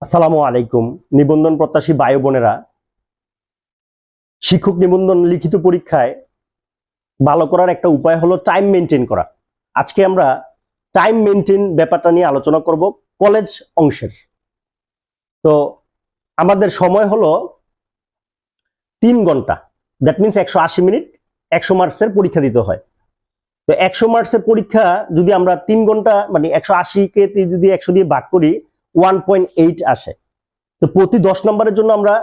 আসসালামু আলাইকুম। নিবন্ধন প্রত্যাশী ভাই বোনেরা, শিক্ষক নিবন্ধন লিখিত পরীক্ষায় ভালো করার একটা উপায় হলো টাইম মেনটেন করা। আজকে আমরা টাইম মেনটেন ব্যাপারটা নিয়ে আলোচনা করব কলেজ অংশের। তো আমাদের সময় হলো 3 ঘন্টা, দ্যাট মিনস 180 মিনিট। 100 মার্কসের পরীক্ষা দিতে হয়। তো 100 মার্কসের পরীক্ষা যদি আমরা 3 ঘন্টা মানে 180 কে যদি 100 দিয়ে ভাগ করি 1.8 আসে। তো প্রতি 10 নম্বরের জন্য আমরা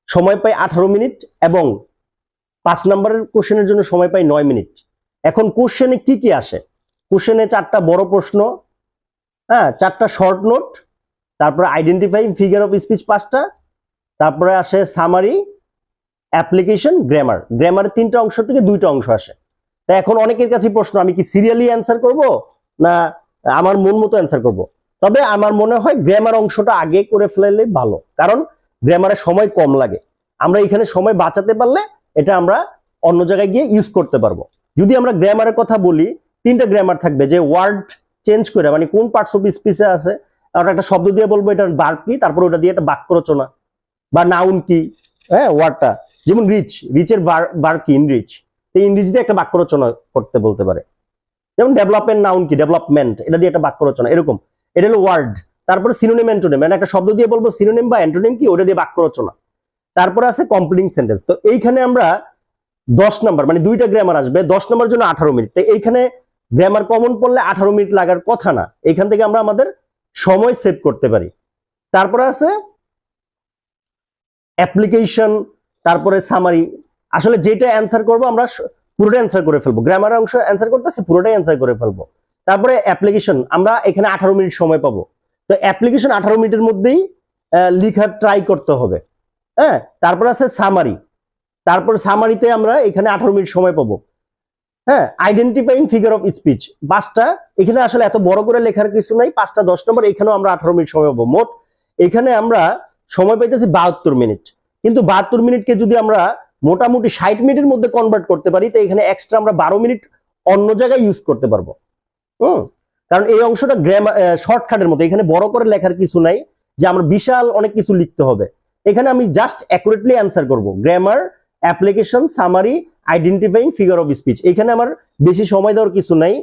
সময় পাই 18 মিনিট এবং 5 নম্বরের কোশ্চেনের জন্য সময় পাই 9 মিনিট। এখন কোশ্চেনে কি কি আসে? কোশ্চেনে 4টা বড় প্রশ্ন, 4টা শর্ট নোট, তারপরে আইডেন্টিফাই ফিগার অফ স্পিচ 5টা, তারপরে আসে সামারি, অ্যাপ্লিকেশন, গ্রামার। গ্রামারের 3টা অংশ থেকে 2টা অংশ আসে। তা এখন অনেকের কাছে প্রশ্ন, আমি কি সিরিয়ালি অ্যান্সার করব না আমার মন মতো অ্যান্সার করব? তবে আমার মনে হয় গ্রামার অংশটা আগে করে ফেললে ভালো, কারণ গ্রামারে সময় কম লাগে। আমরা এখানে সময় বাঁচাতে পারলে এটা আমরা অন্য জায়গায় গিয়ে ইউজ করতে পারবো। যদি আমরা গ্রামারের কথা বলি, 3টা গ্রামার থাকবে, যে ওয়ার্ড চেঞ্জ করে মানে কোন পার্টস অফ স্পিচে আছে, আমরা একটা শব্দ দিয়ে বলবো এটার ভার্ব কি, তারপর ওটা দিয়ে একটা বাক্য রচনা বা নাউন কি, ওয়ার্ডটা যেমন রিচ, রিচের ভার্ব কি, ইনরিচ, এই ইনরিচ দিয়ে একটা বাক্য রচনা করতে বলতে পারে। যেমন ডেভেলপমেন্ট, নাউন কি, ডেভেলপমেন্ট, এটা দিয়ে একটা বাক্য রচনা, এরকম। এটা হলো ওয়ার্ড। তারপরে সিনোনিম, অ্যান্টোনিম, মানে একটা শব্দ দিয়ে বলবো সিনোনিম বা অ্যান্টোনিম কি, ওটা দিয়ে বাক্য রচনা। তারপরে আছে কমপ্লিটিং সেন্টেন্স। তো এইখানে আমরা 10 নম্বর মানে 2টা গ্রামার আসবে, 10 নম্বরের জন্য 18 মিনিট। তো এইখানে গ্রামার কমন পড়লে 18 মিনিট লাগার কথা না, এখান থেকে আমরা আমাদের সময় সেভ করতে পারি। তারপরে আছে অ্যাপ্লিকেশন, তারপরে সামারি। আসলে যেটা অ্যান্সার করবো আমরা পুরোটাই অ্যান্সার করে ফেলবো। গ্রামার অংশ অ্যান্সার করতেছে, পুরোটাই অ্যান্সার করে ফেলবো। তারপরে অ্যাপ্লিকেশন, আমরা এখানে 18 মিনিট সময় পাবো। তো অ্যাপ্লিকেশন 18 মিনিটের মধ্যেই লিখা ট্রাই করতে হবে। তারপর আছে সামারি। তারপর সামারিতে আমরা এখানে 18 মিনিট সময় পাবো। আইডেন্টিফাইং ফিগার অফ স্পিচ 5টা। এখানে আসলে এত বড় করে লেখার কিছু নাই, 5টা 10 নম্বর, এখানেও আমরা 18 মিনিট সময় পাবো। মোট এখানে আমরা সময় পাইতেছি 72 মিনিট। কিন্তু 72 মিনিটকে যদি আমরা মোটামুটি 60 মিনিটের মধ্যে কনভার্ট করতে পারি, তো এখানে এক্সট্রা আমরা 12 মিনিট অন্য জায়গায় ইউজ করতে পারবো। কারণ এই অংশটা গ্রামার শর্টকাটের মতো, এখানে বড় করে লেখার কিছু নাই যে আমরা বিশাল অনেক কিছু লিখতে হবে। এখানে আমি জাস্ট অ্যাকুরেটলি অ্যান্সার করব। Grammar, application, summary, identifying figure of speech. এখানে আমার বেশি সময় দেওয়ার কিছু নাই,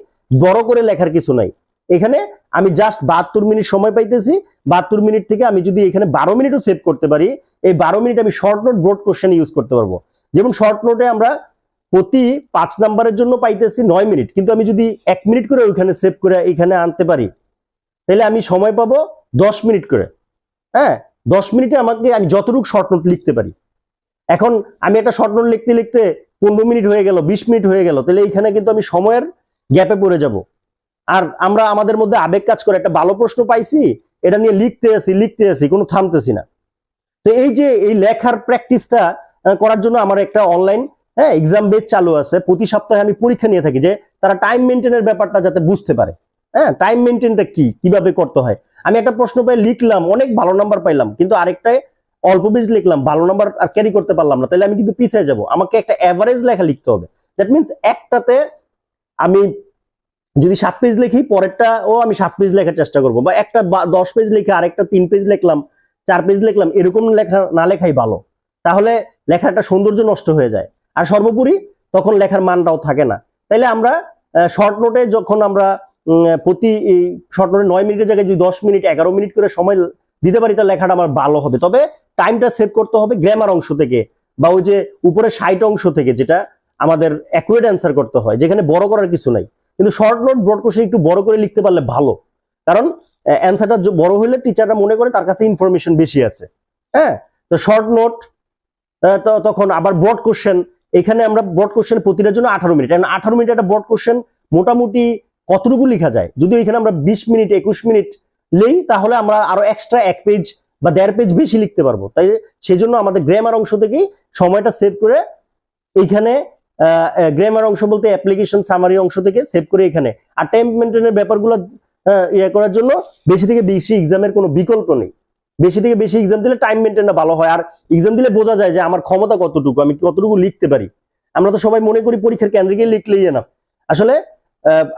বড় করে লেখার কিছু নাই। এখানে আমি জাস্ট 72 মিনিট সময় পাইতেছি। 72 মিনিট থেকে আমি যদি এখানে 12 মিনিটও সেভ করতে পারি, এই 12 মিনিট আমি short note, broad question use করতে পারবো। যেমন শর্ট নোটে আমরা প্রতি 5 নাম্বারের জন্য পাইতেছি 9 মিনিট, কিন্তু আমি যদি 1 মিনিট করে ওইখানে সেভ করে এখানে আনতে পারি, তাহলে আমি সময় পাবো 10 মিনিট করে। 10 মিনিটে আমি যতটুকু শর্ট নোট লিখতে পারি। এখন আমি একটা শর্ট নোট লিখতে লিখতে 15 মিনিট হয়ে গেল, 20 মিনিট হয়ে গেল, তাহলে এইখানে কিন্তু আমি সময়ের গ্যাপে পড়ে যাব। আর আমরা আমাদের মধ্যে আবেগ কাজ করে, একটা ভালো প্রশ্ন পাইছি, এটা নিয়ে লিখতে আসি, কোনো থামতেছি না। তো এই যে এই লেখার প্র্যাকটিসটা করার জন্য আমার একটা অনলাইন এক্সাম বেচ চালু আছে। প্রতি সপ্তাহে আমি পরীক্ষা নিয়ে থাকি, যে তারা টাইম মেনটেনের ব্যাপারটা যাতে বুঝতে পারে। টাইম মেনটেনটা কিভাবে করতে হয়। আমি একটা প্রশ্ন পাই, লিখলাম, অনেক ভালো নাম্বার পাইলাম, কিন্তু আরেকটায় অল্প পেজ লিখলাম, ভালো নাম্বার আর ক্যারি করতে পারলাম না, তাহলে আমি কিন্তু পিছিয়ে যাব। আমাকে একটা এভারেজ লেখা লিখতে হবে। দ্যাট মিনস একটাতে আমি যদি 7 পেজ লিখি, পরেরটাও আমি 7 পেজ লেখার চেষ্টা করবো, বা একটা 10 পেজ লিখে আরেকটা 3 পেজ লিখলাম, 4 পেজ লিখলাম, এরকম লেখা না লেখাই ভালো। তাহলে লেখার একটা সৌন্দর্য নষ্ট হয়ে যায়, আর সর্বোপরি তখন লেখার মানটাও থাকে না। তাইলে আমরা শর্ট নোটে যখন আমরা প্রতি শর্ট নোটে 9 মিনিটের জায়গায় যদি 10 মিনিট 11 মিনিট করে সময় দিতে পারি, তাহলে লেখাটা আমার ভালো হবে। তবে টাইমটা সেভ করতে হবে গ্রামার অংশ থেকে, বা ওই যে উপরে 60 অংশ থেকে, যেটা আমাদের অ্যাকুরেট অ্যান্সার করতে হয়, যেখানে বড় করার কিছু নাই। কিন্তু শর্ট নোট, ব্রড কোশ্চেন একটু বড় করে লিখতে পারলে ভালো, কারণ অ্যান্সারটা বড় হলে টিচাররা মনে করে তার কাছে ইনফরমেশন বেশি আছে। তো শর্ট নোট, তখন আবার ব্রড কোশ্চেন, এখানে আমরা ব্রড কোশ্চেন প্রতিটার জন্য 18 মিনিট। 18 মিনিট একটা ব্রড কোশ্চেন মোটামুটি কতটুকু লেখা যায়? যদি এখানে আমরা 20 মিনিট 21 মিনিট নেই, তাহলে আমরা আরো এক্সট্রা 1 পেজ বা 1.5 পেজ বেশি লিখতে পারবো। তাই সেই জন্য আমাদের গ্রামার অংশ থেকেই সময়টা সেভ করে এইখানে, গ্রামার অংশ বলতে অ্যাপ্লিকেশন, সামারি অংশ থেকে সেভ করে এখানে। আর টাইম মেনটেনের ব্যাপারগুলো ইয়ে করার জন্য বেশি থেকে বেশি এক্সামের কোনো বিকল্প নেই। বেশি থেকে বেশি এক্সাম দিলে টাইম মেনটেনটা ভালো হয়, আর এক্সাম দিলে বোঝা যায় যে আমার ক্ষমতা কতটুকু, আমি কতটুকু লিখতে পারি। আমরা তো সবাই মনে করি পরীক্ষার কেন্দ্রে গিয়ে লিখলেই না। আসলে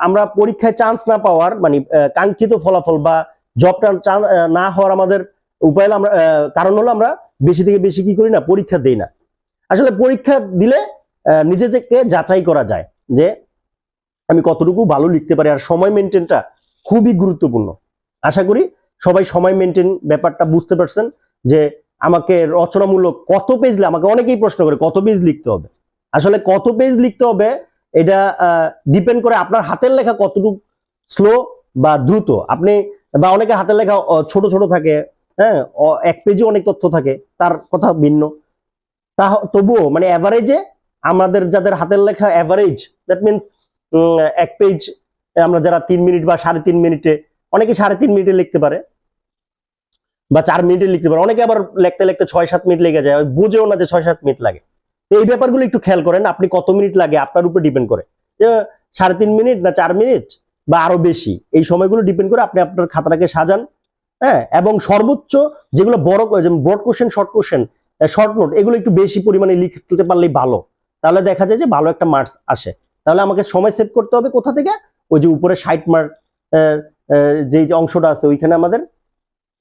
আমরা পরীক্ষায় চান্স না পাওয়ার মানে কাঙ্ক্ষিত ফলাফল বা জবটা না হওয়ার আমাদের উপায় হলো আমরা কারণ হলো আমরা বেশি থেকে বেশি কি করি না, পরীক্ষা দেই না। আসলে পরীক্ষা দিলে নিজেকে যাচাই করা যায় যে আমি কতটুকু ভালো লিখতে পারি। আর সময় মেনটেনটা খুবই গুরুত্বপূর্ণ। আশা করি সবাই সময় মেনটেন ব্যাপারটা বুঝতে পারছেন যে আমাকে রচনামূলক কত পেজ, আমাকে অনেকেই প্রশ্ন করে কত পেজ লিখতে হবে। আসলে কত পেজ লিখতে হবে এটা ডিপেন্ড করে আপনার হাতের লেখা কতটুকু স্লো বা দ্রুত। আপনি বা অনেকে হাতের লেখা ছোট ছোট থাকে, হ্যাঁ, এক পেজে অনেক তথ্য থাকে, তার কথা ভিন্ন। তা তবুও মানে অ্যাভারেজে আমাদের যাদের হাতের লেখা অ্যাভারেজ, দ্যাট মিনস এক পেজ আমরা যারা 3 মিনিট বা 3.5 মিনিটে, অনেকে 3.5 মিনিটে লিখতে পারে বা 4 মিনিটে লিখতে পারে, অনেকে আবার লিখতে লিখতে 6-7 মিনিট লেগে যায়, বুঝেও না যে 6-7 মিনিট লাগে। তো এই ব্যাপারগুলো একটু খেয়াল করেন, আপনি কত মিনিট লাগে আপনার উপর ডিপেন্ড করে, যে 3.5 মিনিট না 4 মিনিট বা আরো বেশি, এই সময়গুলো ডিপেন্ড করে আপনি আপনার খাতাটাকে সাজান। হ্যাঁ, এবং সর্বোচ্চ যেগুলো বড় broad question, short question, short note, এগুলো একটু বেশি পরিমাণে লিখতে পারলেই ভালো। তাহলে দেখা যায় যে ভালো একটা মার্কস আসে। তাহলে আমাকে সময় সেভ করতে হবে কোথা থেকে, ওই যে উপরে 60 মার্ক যে অংশটা আছে ওইখানে আমাদের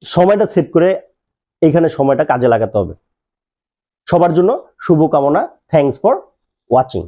সময়টা সেভ করে এইখানে সময়টা কাজে লাগাতে হবে। সবার জন্য শুভকামনা। Thanks for watching.